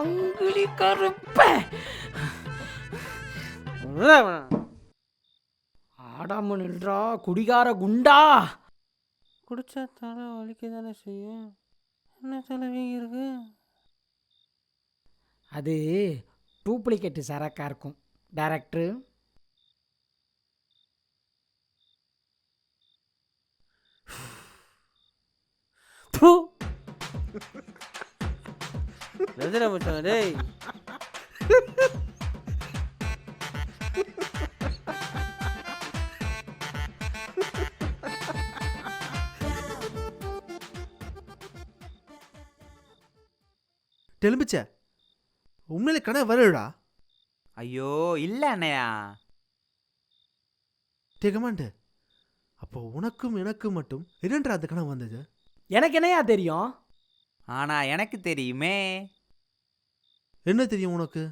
சங்கிலி கருப்ப ஆடாம நின்றா குடிகார குண்டா. குடிச்சா தலை வலிக்க தானே செய்யும். என்ன தலைவீங்க இருக்கு? அது டூப்ளிகேட்டு சரக்கா இருக்கும் டைரக்டரு. எதிர மச்சான் டேய். தெலும்பிச்ச உண்மையிலே கனவு வரடா. ஐயோ இல்ல அண்ணையா. கமாண்டு அப்போ உனக்கும் எனக்கும் மட்டும் இரண்டா அந்த கனவு வந்தது? எனக்கு என்னையா தெரியும்? ஆனா எனக்கு தெரியுமே. என்ன தெரியும் உனக்கு?